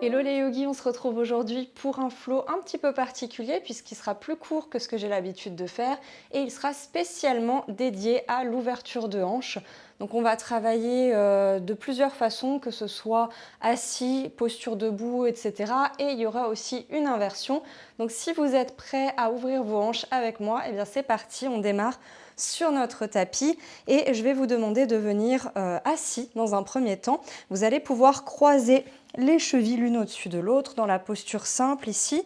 Hello les yogis, on se retrouve aujourd'hui pour un flow un petit peu particulier puisqu'il sera plus court que ce que j'ai l'habitude de faire et il sera spécialement dédié à l'ouverture de hanche. Donc on va travailler de plusieurs façons, que ce soit assis, posture debout, etc. Et il y aura aussi une inversion. Donc si vous êtes prêts à ouvrir vos hanches avec moi, eh bien c'est parti, on démarre sur notre tapis et je vais vous demander de venir assis dans un premier temps. Vous allez pouvoir croiser les chevilles l'une au-dessus de l'autre dans la posture simple ici.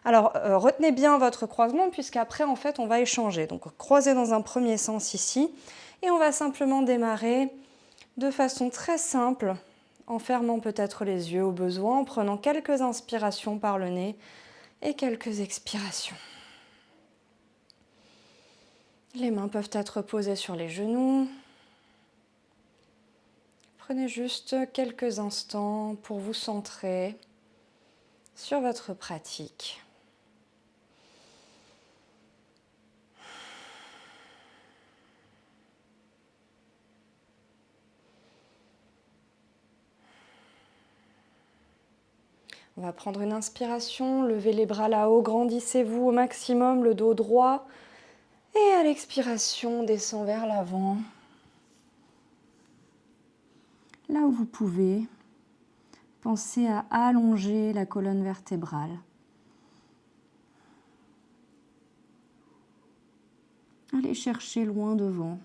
Alors retenez bien votre croisement puisqu'après en fait on va échanger. Donc croisez dans un premier sens ici et on va simplement démarrer de façon très simple en fermant peut-être les yeux au besoin, en prenant quelques inspirations par le nez et quelques expirations. Les mains peuvent être posées sur les genoux. Prenez juste quelques instants pour vous centrer sur votre pratique. On va prendre une inspiration, levez les bras là-haut, grandissez-vous au maximum, le dos droit. Et à l'expiration, descend vers l'avant. Là où vous pouvez, pensez à allonger la colonne vertébrale. Allez chercher loin devant.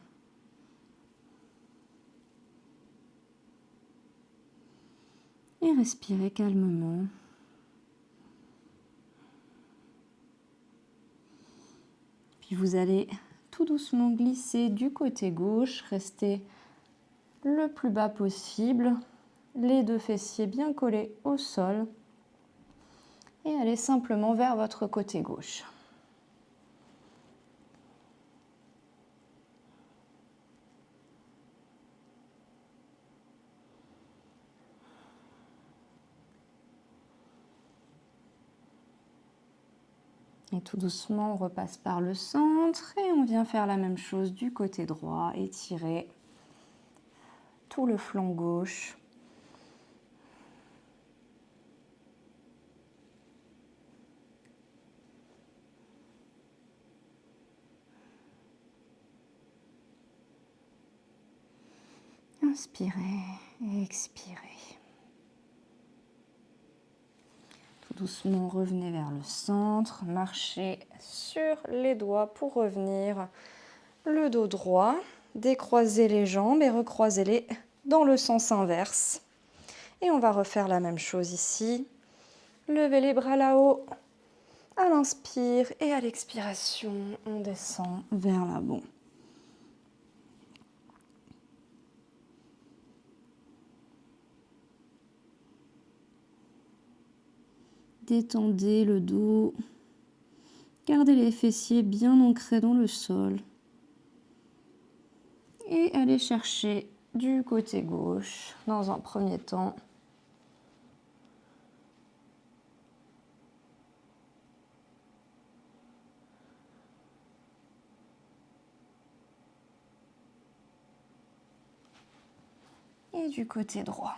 Et respirez calmement. Puis vous allez tout doucement glisser du côté gauche, restez le plus bas possible, les deux fessiers bien collés au sol et allez simplement vers votre côté gauche. Et tout doucement, on repasse par le centre et on vient faire la même chose du côté droit. Étirez tout le flanc gauche. Inspirez et expirez. Tout doucement, revenez vers le centre. Marchez sur les doigts pour revenir. Le dos droit. Décroisez les jambes et recroisez-les dans le sens inverse. Et on va refaire la même chose ici. Levez les bras là-haut à l'inspire et à l'expiration, on descend vers l'avant. Détendez le dos. Gardez les fessiers bien ancrés dans le sol. Et allez chercher du côté gauche dans un premier temps. Et du côté droit.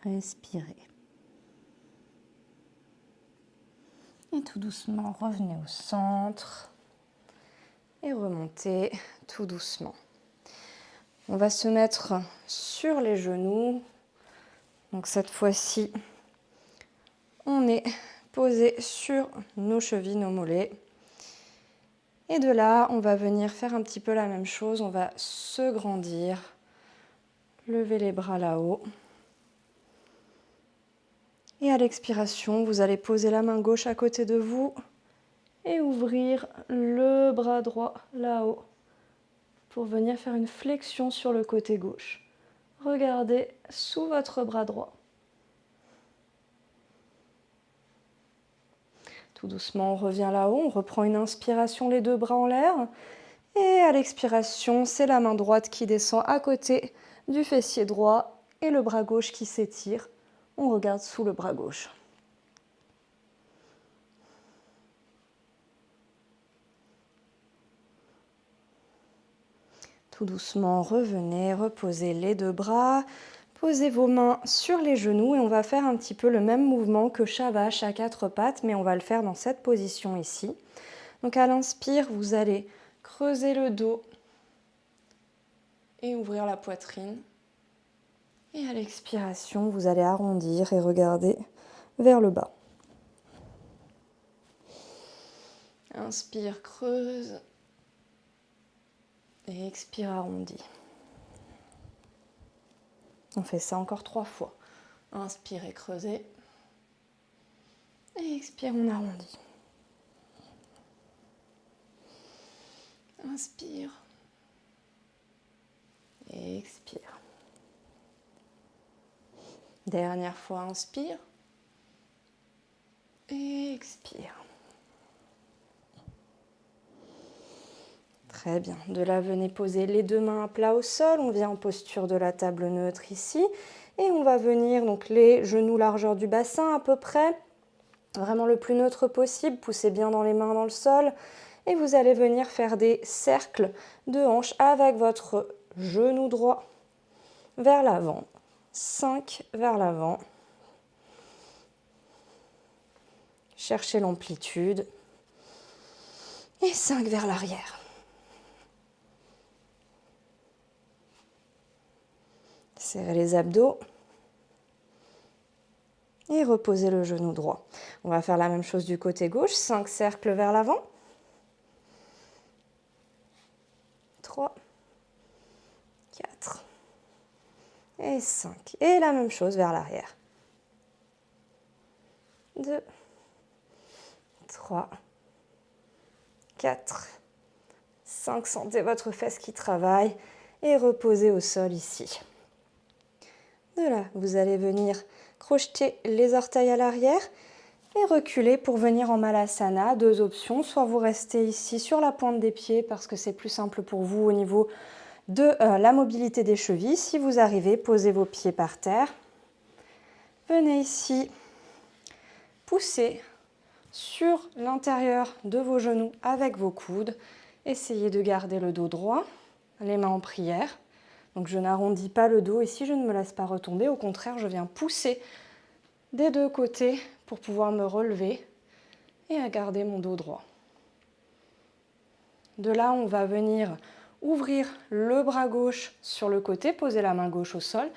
Respirez. Et tout doucement, revenez au centre. Et remontez tout doucement. On va se mettre sur les genoux. Donc cette fois-ci, on est posé sur nos chevilles, nos mollets. Et de là, on va venir faire un petit peu la même chose. On va se grandir, lever les bras là-haut. Et à l'expiration, vous allez poser la main gauche à côté de vous et ouvrir le bras droit là-haut pour venir faire une flexion sur le côté gauche. Regardez sous votre bras droit. Tout doucement, on revient là-haut, on reprend une inspiration, les deux bras en l'air. Et à l'expiration, c'est la main droite qui descend à côté du fessier droit et le bras gauche qui s'étire. On regarde sous le bras gauche. Tout doucement, revenez, reposez les deux bras. Posez vos mains sur les genoux et on va faire un petit peu le même mouvement que Shavash à quatre pattes, mais on va le faire dans cette position ici. Donc à l'inspire, vous allez creuser le dos et ouvrir la poitrine. Et à l'expiration, vous allez arrondir et regarder vers le bas. Inspire, creuse. Et expire, arrondi. On fait ça encore 3 fois. Inspire et creusez. Et expire, on arrondit. Inspire. Et expire. Dernière fois, inspire. Et expire. Très bien. De là, venez poser les deux mains à plat au sol. On vient en posture de la table neutre ici. Et on va venir, donc les genoux largeur du bassin à peu près. Vraiment le plus neutre possible. Poussez bien dans les mains dans le sol. Et vous allez venir faire des cercles de hanches avec votre genou droit vers l'avant. 5 vers l'avant. Cherchez l'amplitude. Et 5 vers l'arrière. Serrez les abdos. Et reposez le genou droit. On va faire la même chose du côté gauche. 5 cercles vers l'avant. 3, 4 et 5. Et la même chose vers l'arrière. 2, 3, 4, 5. Sentez votre fesse qui travaille et reposez au sol ici. De là, vous allez venir crocheter les orteils à l'arrière et reculer pour venir en Malasana. 2 options, soit vous restez ici sur la pointe des pieds parce que c'est plus simple pour vous au niveau de la mobilité des chevilles. Si vous arrivez, posez vos pieds par terre. Venez ici, poussez sur l'intérieur de vos genoux avec vos coudes. Essayez de garder le dos droit, les mains en prière. Donc je n'arrondis pas le dos ici, je ne me laisse pas retomber. Au contraire, je viens pousser des deux côtés pour pouvoir me relever et à garder mon dos droit. De là, on va venir ouvrir le bras gauche sur le côté, poser la main gauche au sol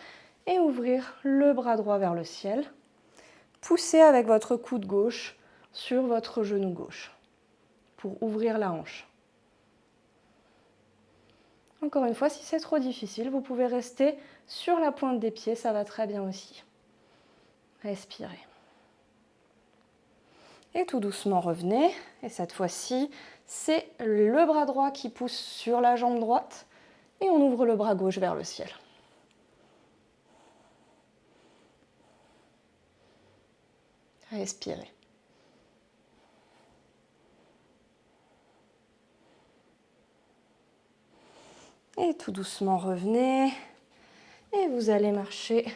et ouvrir le bras droit vers le ciel. Poussez avec votre coude gauche sur votre genou gauche pour ouvrir la hanche. Encore une fois, si c'est trop difficile, vous pouvez rester sur la pointe des pieds, ça va très bien aussi. Respirez. Et tout doucement revenez. Et cette fois-ci, c'est le bras droit qui pousse sur la jambe droite et on ouvre le bras gauche vers le ciel. Respirez. Et tout doucement revenez. Et vous allez marcher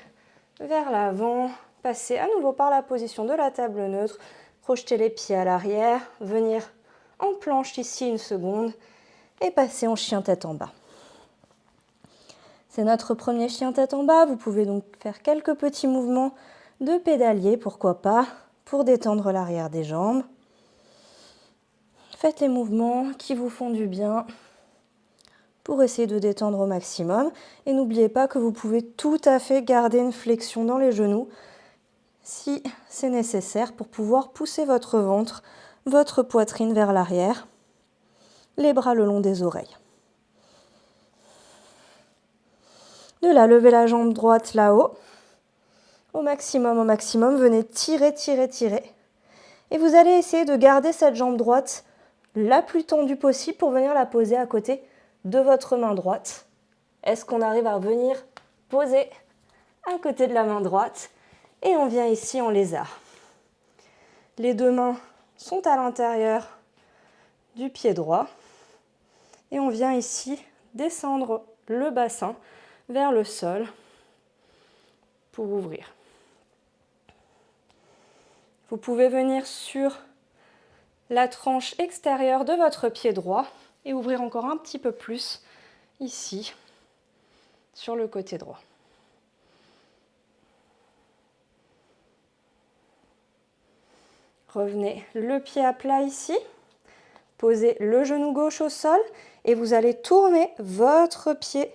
vers l'avant. Passer à nouveau par la position de la table neutre. Projeter les pieds à l'arrière. Venir en planche ici 1 seconde. Et passer en chien tête en bas. C'est notre premier chien tête en bas. Vous pouvez donc faire quelques petits mouvements de pédalier, pourquoi pas, pour détendre l'arrière des jambes. Faites les mouvements qui vous font du bien pour essayer de détendre au maximum. Et n'oubliez pas que vous pouvez tout à fait garder une flexion dans les genoux si c'est nécessaire pour pouvoir pousser votre ventre, votre poitrine vers l'arrière, les bras le long des oreilles. De là, levez la jambe droite là-haut. Au maximum, venez tirer, tirer, tirer. Et vous allez essayer de garder cette jambe droite la plus tendue possible pour venir la poser à côté de votre main droite. Est-ce qu'on arrive à venir poser à côté de la main droite? Et on vient ici en lézard. Les 2 mains sont à l'intérieur du pied droit. Et on vient ici descendre le bassin vers le sol pour ouvrir. Vous pouvez venir sur la tranche extérieure de votre pied droit et ouvrir encore un petit peu plus ici, sur le côté droit. Revenez le pied à plat ici. Posez le genou gauche au sol et vous allez tourner votre pied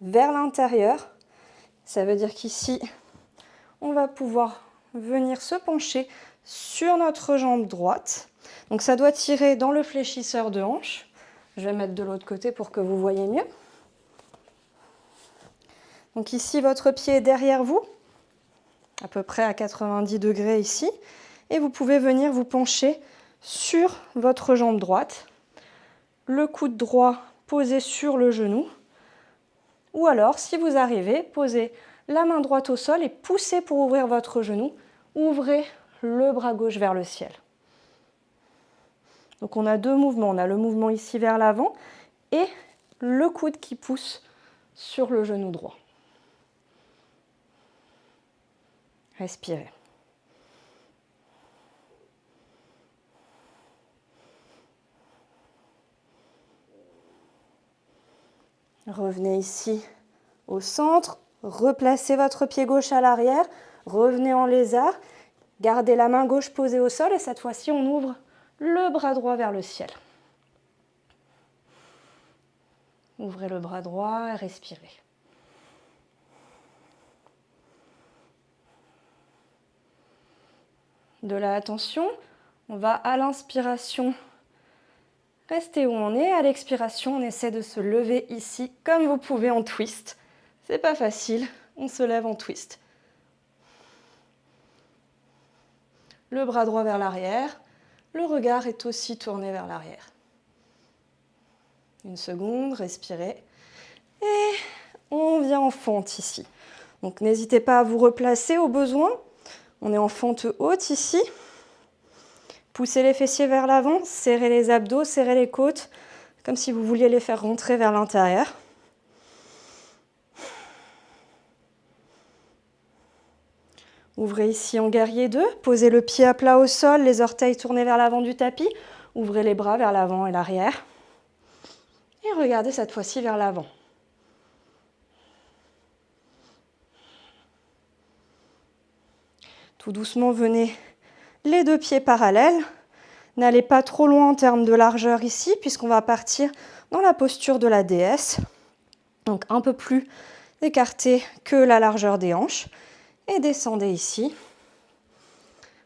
vers l'intérieur. Ça veut dire qu'ici, on va pouvoir venir se pencher sur notre jambe droite. Donc ça doit tirer dans le fléchisseur de hanche. Je vais mettre de l'autre côté pour que vous voyez mieux. Donc ici, votre pied est derrière vous, à peu près à 90 degrés ici. Et vous pouvez venir vous pencher sur votre jambe droite. Le coude droit posé sur le genou. Ou alors, si vous arrivez, posez la main droite au sol et poussez pour ouvrir votre genou. Ouvrez le bras gauche vers le ciel. Donc on a deux mouvements. On a le mouvement ici vers l'avant et le coude qui pousse sur le genou droit. Respirez. Revenez ici au centre, replacez votre pied gauche à l'arrière, revenez en lézard, gardez la main gauche posée au sol et cette fois-ci on ouvre le bras droit vers le ciel. Ouvrez le bras droit et respirez. De là, attention, on va à l'inspiration rester où on est. À l'expiration, on essaie de se lever ici comme vous pouvez en twist. C'est pas facile, on se lève en twist. Le bras droit vers l'arrière, le regard est aussi tourné vers l'arrière. Une seconde, respirez. Et on vient en fente ici. Donc n'hésitez pas à vous replacer au besoin. On est en fente haute ici. Poussez les fessiers vers l'avant, serrez les abdos, serrez les côtes, comme si vous vouliez les faire rentrer vers l'intérieur. Ouvrez ici en guerrier 2, posez le pied à plat au sol, les orteils tournés vers l'avant du tapis. Ouvrez les bras vers l'avant et l'arrière. Et regardez cette fois-ci vers l'avant. Tout doucement, venez les deux pieds parallèles. N'allez pas trop loin en termes de largeur ici, puisqu'on va partir dans la posture de la déesse. Donc un peu plus écarté que la largeur des hanches. Et descendez ici.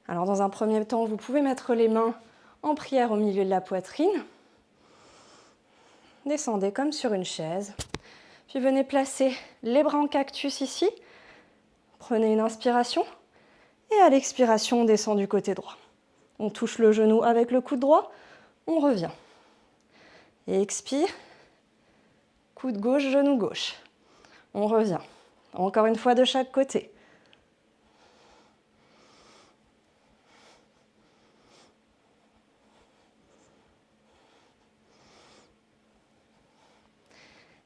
Alors dans un premier temps, vous pouvez mettre les mains en prière au milieu de la poitrine. Descendez comme sur une chaise. Puis venez placer les bras en cactus ici. Prenez une inspiration. Et à l'expiration, on descend du côté droit. On touche le genou avec le coude droit. On revient. Et expire. Coude gauche, genou gauche. On revient. Encore une fois de chaque côté.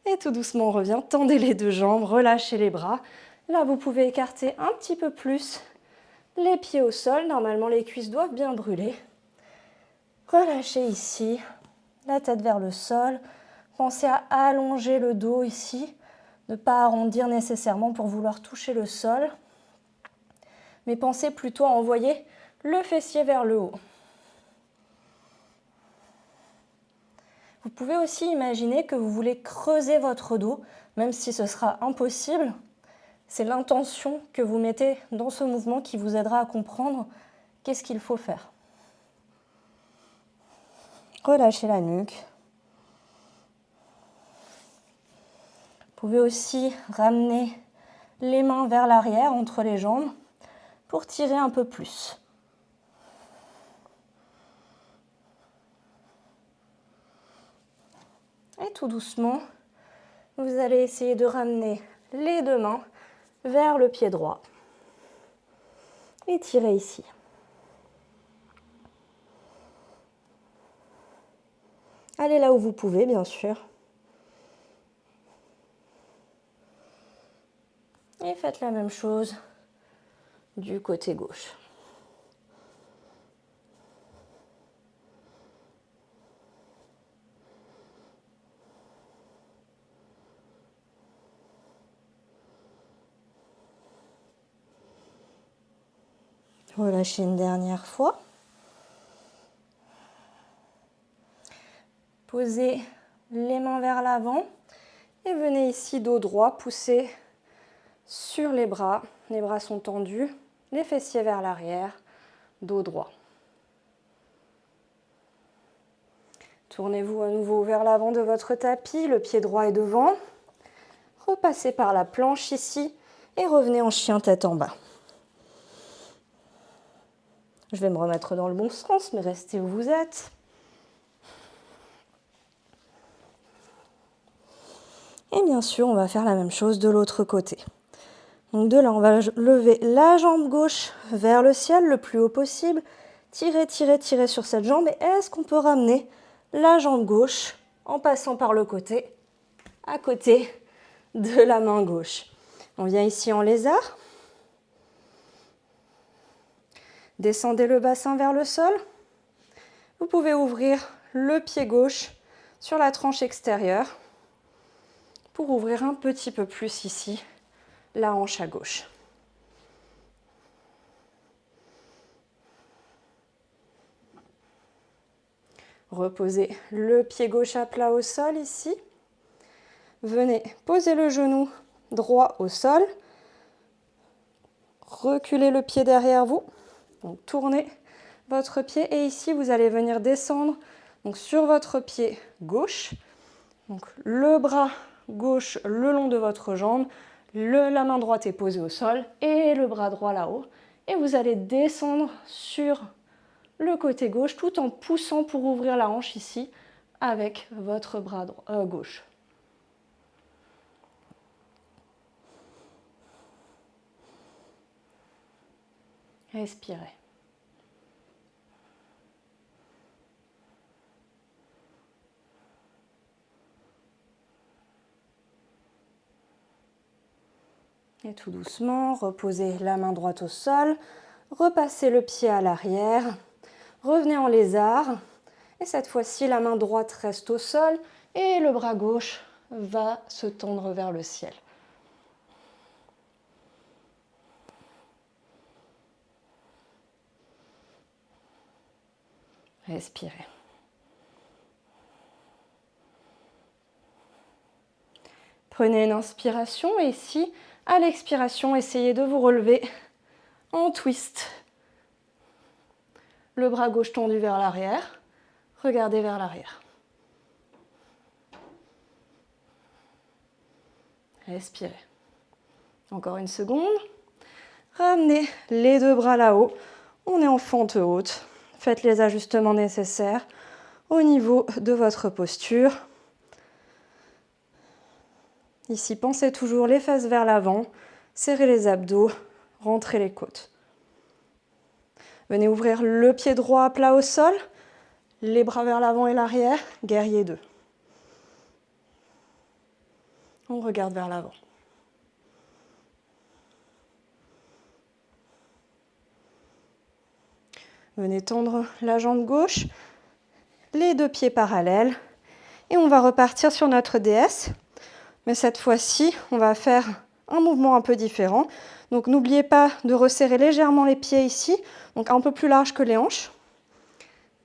Et tout doucement, on revient. Tendez les deux jambes, relâchez les bras. Là, vous pouvez écarter un petit peu plus les pieds au sol. Normalement, les cuisses doivent bien brûler. Relâchez ici, la tête vers le sol. Pensez à allonger le dos ici. Ne pas arrondir nécessairement pour vouloir toucher le sol. Mais pensez plutôt à envoyer le fessier vers le haut. Vous pouvez aussi imaginer que vous voulez creuser votre dos, même si ce sera impossible. C'est l'intention que vous mettez dans ce mouvement qui vous aidera à comprendre qu'est-ce qu'il faut faire. Relâchez la nuque. Vous pouvez aussi ramener les mains vers l'arrière entre les jambes pour tirer un peu plus. Et tout doucement, vous allez essayer de ramener les deux mains vers le pied droit. Et tirez ici. Allez là où vous pouvez, bien sûr. Et faites la même chose du côté gauche. Relâchez une dernière fois. Posez les mains vers l'avant et venez ici dos droit, poussez sur les bras sont tendus, les fessiers vers l'arrière, dos droit. Tournez-vous à nouveau vers l'avant de votre tapis, le pied droit est devant. Repassez par la planche ici et revenez en chien tête en bas. Je vais me remettre dans le bon sens, mais restez où vous êtes. Et bien sûr, on va faire la même chose de l'autre côté. Donc de là, on va lever la jambe gauche vers le ciel le plus haut possible. Tirez, tirez, tirez sur cette jambe. Et est-ce qu'on peut ramener la jambe gauche en passant par le côté, à côté de la main gauche? On vient ici en lézard. Descendez le bassin vers le sol. Vous pouvez ouvrir le pied gauche sur la tranche extérieure pour ouvrir un petit peu plus ici la hanche à gauche. Reposez le pied gauche à plat au sol ici. Venez poser le genou droit au sol. Reculez le pied derrière vous. Donc tournez votre pied et ici vous allez venir descendre donc, sur votre pied gauche. Donc le bras gauche le long de votre jambe. La main droite est posée au sol et le bras droit là-haut. Et vous allez descendre sur le côté gauche tout en poussant pour ouvrir la hanche ici avec votre bras gauche. Respirez. Et tout doucement, reposez la main droite au sol, repassez le pied à l'arrière, revenez en lézard. Et cette fois-ci, la main droite reste au sol et le bras gauche va se tendre vers le ciel. Respirez. Prenez une inspiration et ici, à l'expiration, essayez de vous relever en twist. Le bras gauche tendu vers l'arrière. Regardez vers l'arrière. Respirez. Encore une seconde. Ramenez les deux bras là-haut. On est en fente haute. Faites les ajustements nécessaires au niveau de votre posture. Ici, pensez toujours les fesses vers l'avant, serrez les abdos, rentrez les côtes. Venez ouvrir le pied droit plat au sol, les bras vers l'avant et l'arrière, guerrier 2. On regarde vers l'avant. Venez tendre la jambe gauche, les deux pieds parallèles, et on va repartir sur notre DS. Mais cette fois-ci, on va faire un mouvement un peu différent. Donc n'oubliez pas de resserrer légèrement les pieds ici, donc un peu plus large que les hanches.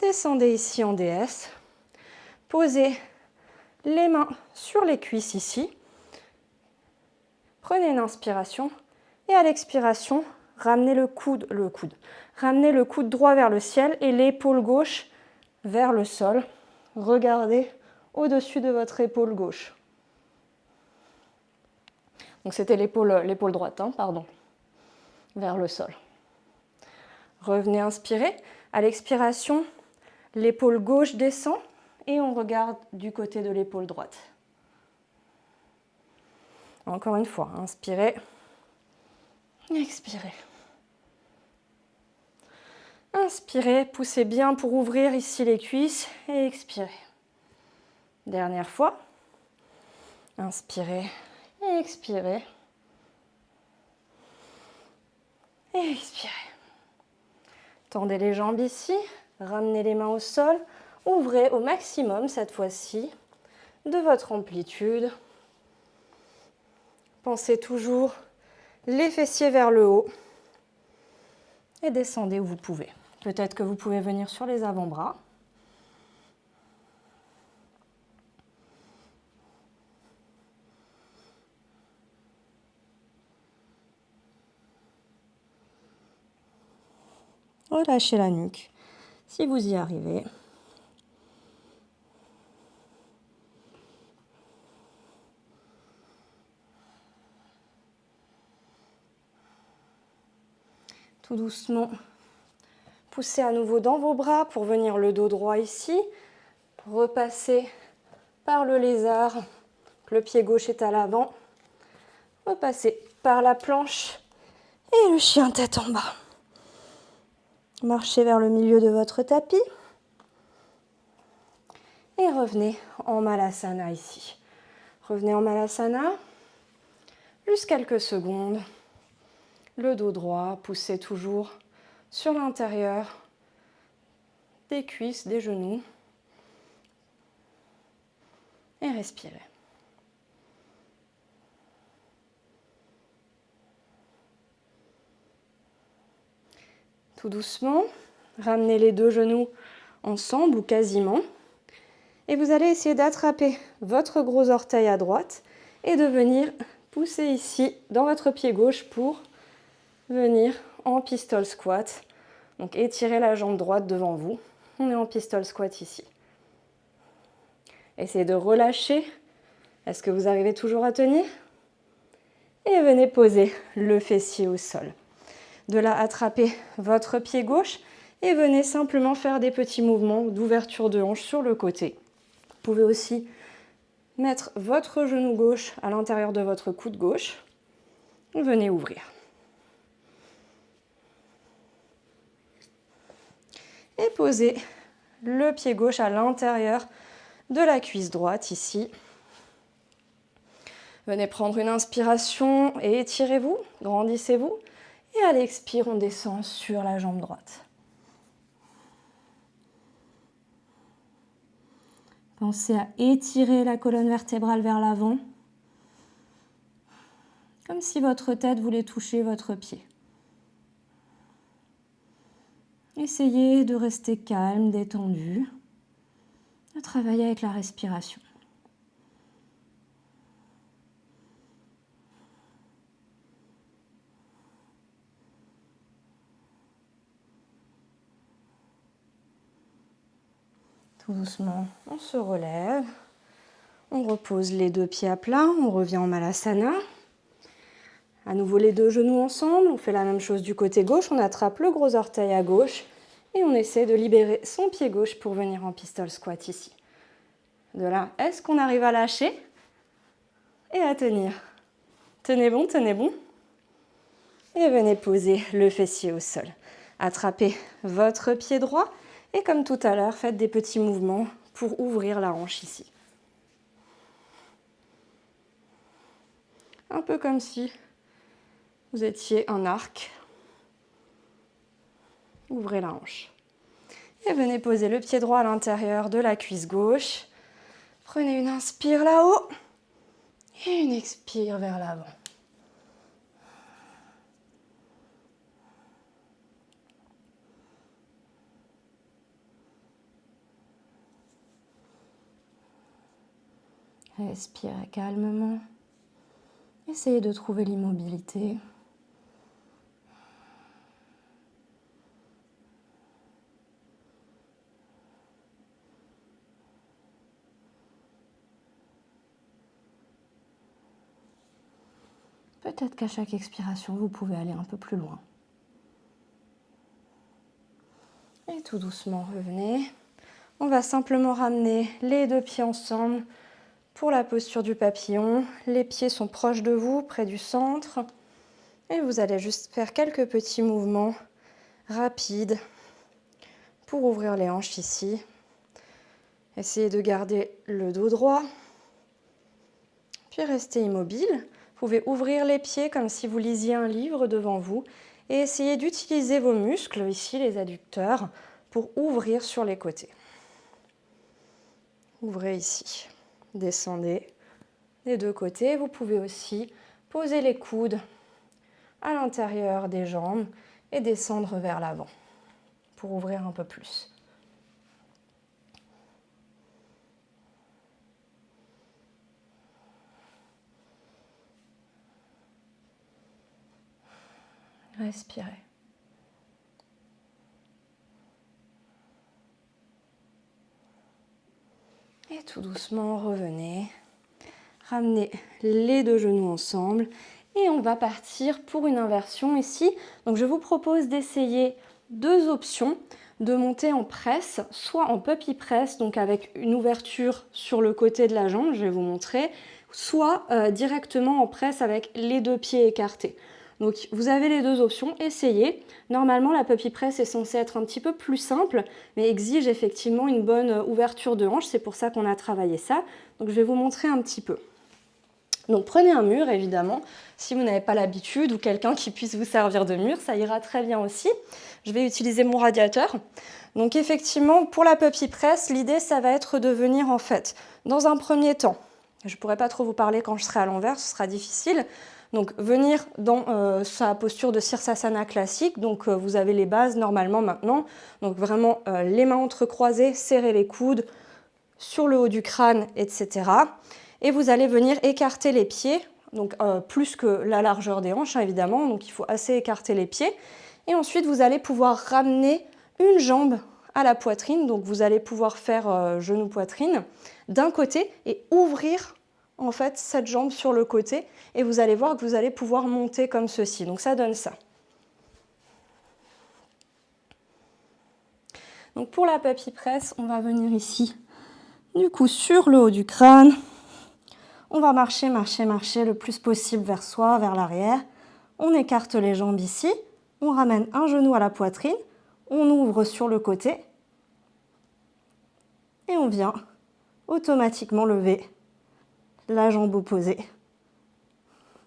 Descendez ici en DS. Posez les mains sur les cuisses ici. Prenez une inspiration et à l'expiration, ramenez le coude. Ramenez le coude droit vers le ciel et l'épaule gauche vers le sol. Regardez au-dessus de votre épaule gauche. Donc c'était l'épaule droite, vers le sol. Revenez inspirer. À l'expiration, l'épaule gauche descend et on regarde du côté de l'épaule droite. Encore une fois, inspirez, expirez. Inspirez, poussez bien pour ouvrir ici les cuisses et expirez. Dernière fois. Inspirez. Expirez. Et expirez. Tendez les jambes ici, ramenez les mains au sol, ouvrez au maximum cette fois-ci de votre amplitude. Pensez toujours les fessiers vers le haut. et descendez où vous pouvez. Peut-être que vous pouvez venir sur les avant-bras. Relâchez la nuque si vous y arrivez. Tout doucement, poussez à nouveau dans vos bras pour venir le dos droit ici. Repassez par le lézard, le pied gauche est à l'avant. Repassez par la planche et le chien tête en bas. Marchez vers le milieu de votre tapis et revenez en Malasana ici. Revenez en Malasana, juste quelques secondes. Le dos droit, poussez toujours sur l'intérieur des cuisses, des genoux. Et respirez. Tout doucement, ramenez les deux genoux ensemble ou quasiment. Et vous allez essayer d'attraper votre gros orteil à droite et de venir pousser ici dans votre pied gauche pour venir en pistol squat. Donc étirez la jambe droite devant vous. On est en pistol squat ici. Essayez de relâcher. Est-ce que vous arrivez toujours à tenir? Et venez poser le fessier au sol. De là, attrapez votre pied gauche et venez simplement faire des petits mouvements d'ouverture de hanche sur le côté. Vous pouvez aussi mettre votre genou gauche à l'intérieur de votre coude gauche. Venez ouvrir. Et posez le pied gauche à l'intérieur de la cuisse droite ici. Venez prendre une inspiration et étirez-vous, grandissez-vous. Et à l'expire, on descend sur la jambe droite. Pensez à étirer la colonne vertébrale vers l'avant, comme si votre tête voulait toucher votre pied. Essayez de rester calme, détendu, de travailler avec la respiration. Tout doucement, on se relève, on repose les deux pieds à plat, on revient en Malasana. À nouveau les deux genoux ensemble, on fait la même chose du côté gauche, on attrape le gros orteil à gauche et on essaie de libérer son pied gauche pour venir en pistol squat ici. De là, est-ce qu'on arrive à lâcher et à tenir? Tenez bon, tenez bon. Et venez poser le fessier au sol. Attrapez votre pied droit et comme tout à l'heure, faites des petits mouvements pour ouvrir la hanche ici. Un peu comme si vous étiez un arc. Ouvrez la hanche. Et venez poser le pied droit à l'intérieur de la cuisse gauche. Prenez une inspire là-haut et une expire vers l'avant. Respirez calmement. Essayez de trouver l'immobilité. Peut-être qu'à chaque expiration, vous pouvez aller un peu plus loin. Et tout doucement, revenez. On va simplement ramener les deux pieds ensemble pour la posture du papillon. Les pieds sont proches de vous, près du centre. Et vous allez juste faire quelques petits mouvements rapides pour ouvrir les hanches ici. Essayez de garder le dos droit. Puis restez immobile. Vous pouvez ouvrir les pieds comme si vous lisiez un livre devant vous et essayez d'utiliser vos muscles, ici les adducteurs, pour ouvrir sur les côtés. Ouvrez ici. Descendez des deux côtés. Vous pouvez aussi poser les coudes à l'intérieur des jambes et descendre vers l'avant pour ouvrir un peu plus. Respirez. Et tout doucement, revenez. Ramenez les deux genoux ensemble et on va partir pour une inversion ici. Donc je vous propose d'essayer deux options, de monter en presse, soit en puppy press, donc avec une ouverture sur le côté de la jambe, je vais vous montrer, soit directement en presse avec les deux pieds écartés. Donc vous avez les deux options, essayez. Normalement la puppy press est censée être un petit peu plus simple, mais exige effectivement une bonne ouverture de hanche, c'est pour ça qu'on a travaillé ça. Donc je vais vous montrer un petit peu. Donc prenez un mur évidemment, si vous n'avez pas l'habitude ou quelqu'un qui puisse vous servir de mur, ça ira très bien aussi. Je vais utiliser mon radiateur. Donc effectivement pour la puppy press, l'idée ça va être de venir en fait dans un premier temps, je ne pourrai pas trop vous parler quand je serai à l'envers, ce sera difficile. Donc venir dans sa posture de Sirsasana classique, donc vous avez les bases normalement maintenant, donc vraiment les mains entrecroisées, serrer les coudes sur le haut du crâne, etc. Et vous allez venir écarter les pieds, donc plus que la largeur des hanches évidemment, donc il faut assez écarter les pieds. Et ensuite vous allez pouvoir ramener une jambe à la poitrine, donc vous allez pouvoir faire genou-poitrine d'un côté et ouvrir en fait cette jambe sur le côté et vous allez voir que vous allez pouvoir monter comme ceci. Donc ça donne ça. Donc pour la puppy press, on va venir ici, du coup sur le haut du crâne. On va marcher, marcher, marcher le plus possible vers soi, vers l'arrière. On écarte les jambes ici, on ramène un genou à la poitrine, on ouvre sur le côté et on vient automatiquement lever la jambe opposée.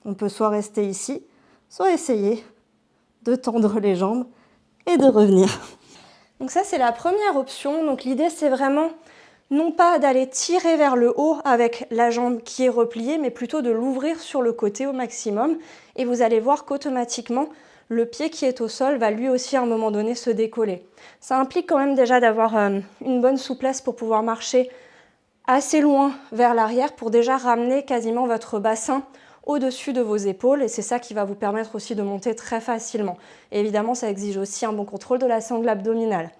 On peut soit rester ici, soit essayer de tendre les jambes et de revenir. Donc ça, c'est la première option. Donc l'idée, c'est vraiment non pas d'aller tirer vers le haut avec la jambe qui est repliée, mais plutôt de l'ouvrir sur le côté au maximum. Et vous allez voir qu'automatiquement, le pied qui est au sol va lui aussi à un moment donné se décoller. Ça implique quand même déjà d'avoir une bonne souplesse pour pouvoir marcher assez loin vers l'arrière pour déjà ramener quasiment votre bassin au-dessus de vos épaules et c'est ça qui va vous permettre aussi de monter très facilement. Et évidemment, ça exige aussi un bon contrôle de la sangle abdominale.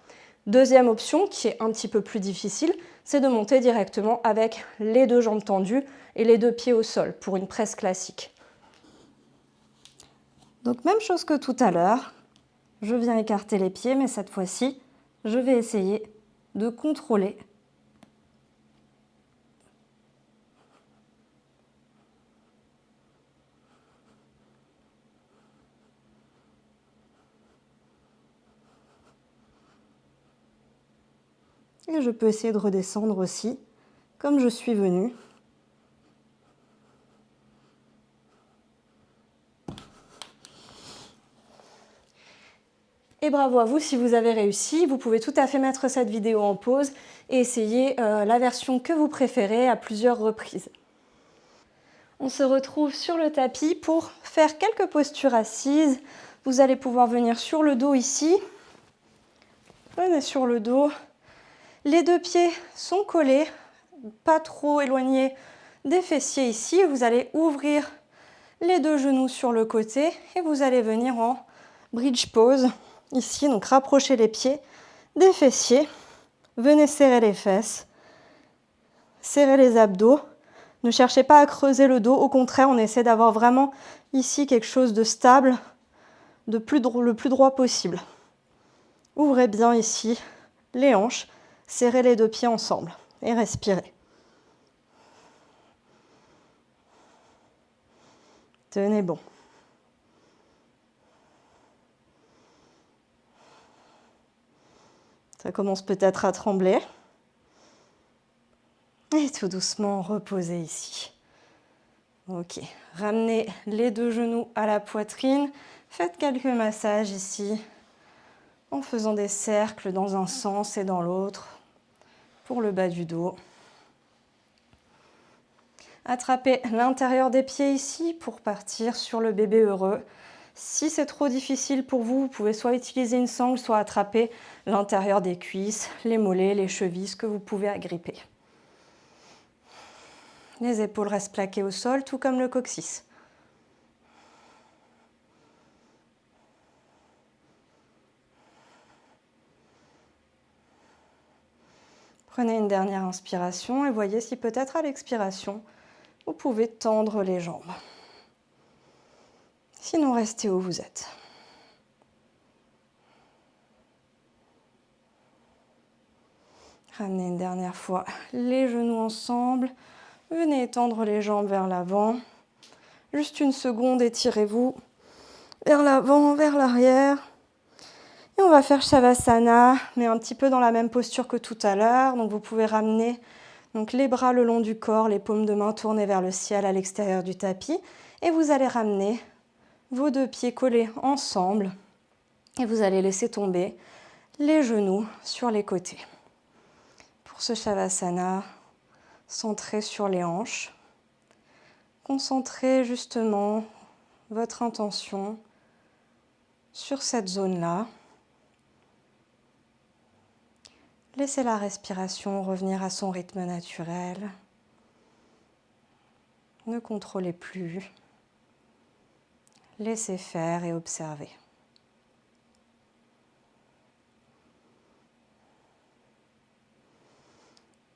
Deuxième option, qui est un petit peu plus difficile, c'est de monter directement avec les deux jambes tendues et les deux pieds au sol pour une presse classique. Donc même chose que tout à l'heure, je viens écarter les pieds, mais cette fois-ci, je vais essayer de contrôler . Et je peux essayer de redescendre aussi, comme je suis venue. Et bravo à vous si vous avez réussi. Vous pouvez tout à fait mettre cette vidéo en pause et essayer la version que vous préférez à plusieurs reprises. On se retrouve sur le tapis pour faire quelques postures assises. Vous allez pouvoir venir sur le dos ici. Venez sur le dos. Les deux pieds sont collés, pas trop éloignés des fessiers ici. Vous allez ouvrir les deux genoux sur le côté et vous allez venir en bridge pose ici. Donc rapprochez les pieds des fessiers. Venez serrer les fesses, serrer les abdos. Ne cherchez pas à creuser le dos. Au contraire, on essaie d'avoir vraiment ici quelque chose de stable, le plus droit possible. Ouvrez bien ici les hanches. Serrez les deux pieds ensemble et respirez. Tenez bon. Ça commence peut-être à trembler. Et tout doucement, reposez ici. Ok, ramenez les deux genoux à la poitrine. Faites quelques massages ici en faisant des cercles dans un sens et dans l'autre pour le bas du dos. Attrapez l'intérieur des pieds ici pour partir sur le bébé heureux. Si c'est trop difficile pour vous, vous pouvez soit utiliser une sangle, soit attraper l'intérieur des cuisses, les mollets, les chevilles, ce que vous pouvez agripper. Les épaules restent plaquées au sol, tout comme le coccyx. Prenez une dernière inspiration et voyez si peut-être à l'expiration, vous pouvez tendre les jambes. Sinon, restez où vous êtes. Ramenez une dernière fois les genoux ensemble. Venez étendre les jambes vers l'avant. Juste une seconde, étirez-vous vers l'avant, vers l'arrière. Et on va faire Shavasana, mais un petit peu dans la même posture que tout à l'heure. Donc vous pouvez ramener les bras le long du corps, les paumes de main tournées vers le ciel à l'extérieur du tapis. Et vous allez ramener vos deux pieds collés ensemble. Et vous allez laisser tomber les genoux sur les côtés. Pour ce Shavasana, centré sur les hanches. Concentrez justement votre intention sur cette zone-là. Laissez la respiration revenir à son rythme naturel. Ne contrôlez plus. Laissez faire et observez.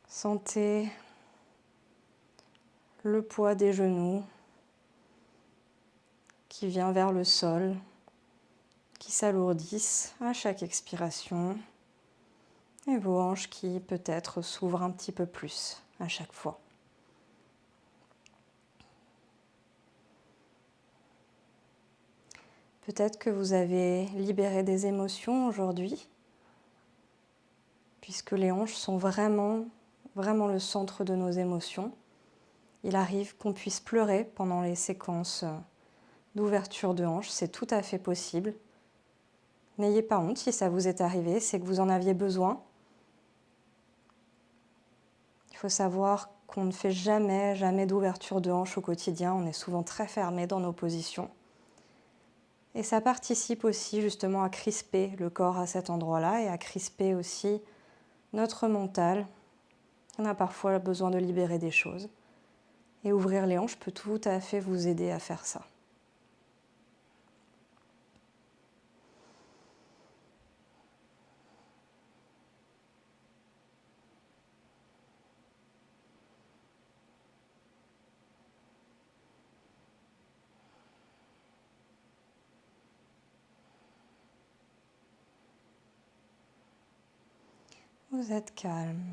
Sentez le poids des genoux qui vient vers le sol, qui s'alourdissent à chaque expiration. Et vos hanches qui peut-être s'ouvrent un petit peu plus à chaque fois. Peut-être que vous avez libéré des émotions aujourd'hui, puisque les hanches sont vraiment le centre de nos émotions. Il arrive qu'on puisse pleurer pendant les séquences d'ouverture de hanches, c'est tout à fait possible. N'ayez pas honte si ça vous est arrivé, c'est que vous en aviez besoin. Il faut savoir qu'on ne fait jamais d'ouverture de hanche au quotidien. On est souvent très fermé dans nos positions. Et ça participe aussi justement à crisper le corps à cet endroit-là et à crisper aussi notre mental. On a parfois besoin de libérer des choses. Et ouvrir les hanches peut tout à fait vous aider à faire ça. Vous êtes calme,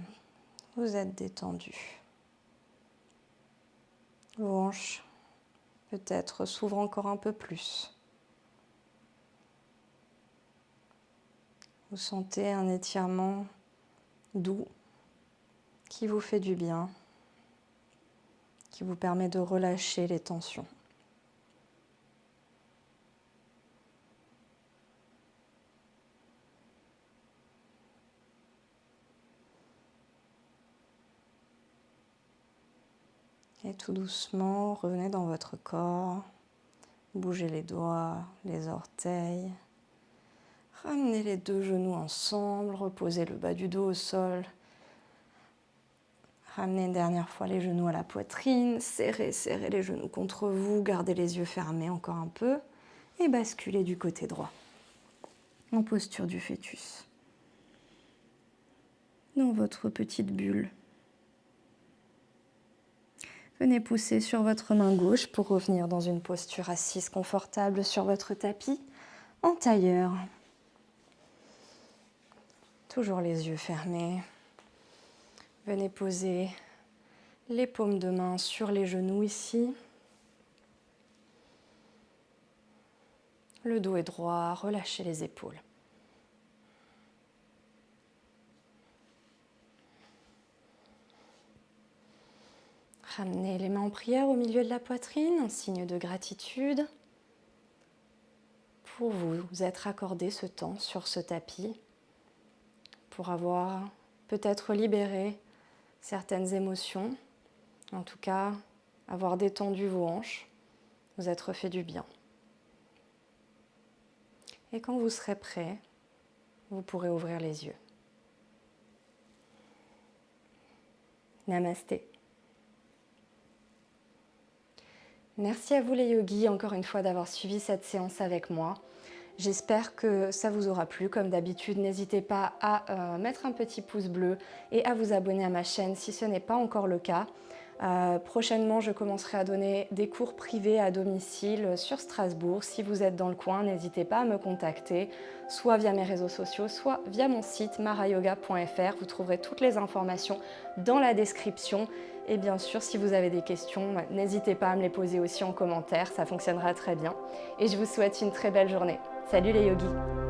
vous êtes détendu. Vos hanches peut-être s'ouvrent encore un peu plus. Vous sentez un étirement doux qui vous fait du bien, qui vous permet de relâcher les tensions. Et tout doucement, revenez dans votre corps, bougez les doigts, les orteils, ramenez les deux genoux ensemble, reposez le bas du dos au sol, ramenez une dernière fois les genoux à la poitrine, serrez les genoux contre vous, gardez les yeux fermés encore un peu et basculez du côté droit, en posture du fœtus, dans votre petite bulle. Venez pousser sur votre main gauche pour revenir dans une posture assise confortable sur votre tapis en tailleur. Toujours les yeux fermés. Venez poser les paumes de main sur les genoux ici. Le dos est droit, relâchez les épaules. Ramenez les mains en prière au milieu de la poitrine, en signe de gratitude pour vous être accordé ce temps sur ce tapis, pour avoir peut-être libéré certaines émotions, en tout cas avoir détendu vos hanches, vous être fait du bien. Et quand vous serez prêt, vous pourrez ouvrir les yeux. Namasté. Merci à vous les yogis, encore une fois, d'avoir suivi cette séance avec moi. J'espère que ça vous aura plu. Comme d'habitude, n'hésitez pas à mettre un petit pouce bleu et à vous abonner à ma chaîne si ce n'est pas encore le cas. Prochainement, je commencerai à donner des cours privés à domicile sur Strasbourg. Si vous êtes dans le coin, n'hésitez pas à me contacter, soit via mes réseaux sociaux, soit via mon site marayoga.fr. Vous trouverez toutes les informations dans la description. Et bien sûr, si vous avez des questions, n'hésitez pas à me les poser aussi en commentaire, ça fonctionnera très bien. Et je vous souhaite une très belle journée. Salut les yogis!